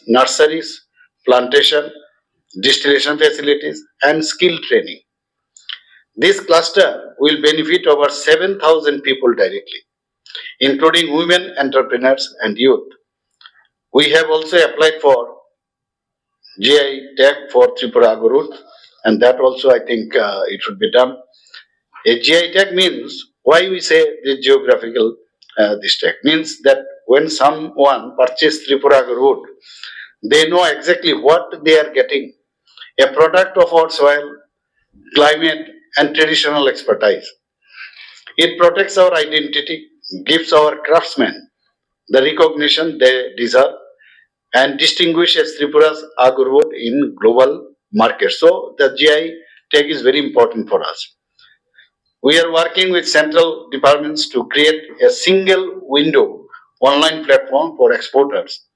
nurseries, plantation, distillation facilities, and skill training. This cluster will benefit over 7,000 people directly, including women entrepreneurs and youth. We have also applied for GI tag for Tripura Agurut, and that also I think it should be done. A GI tag means why we say the geographical this tag means that when someone purchases Tripura Agurut, they know exactly what they are getting, a product of our soil, climate, and traditional expertise. It protects our identity, gives our craftsmen the recognition they deserve, and distinguishes Tripura's agurwood in global markets. So the GI tag is very important for us. We are working with central departments to create a single window online platform for exporters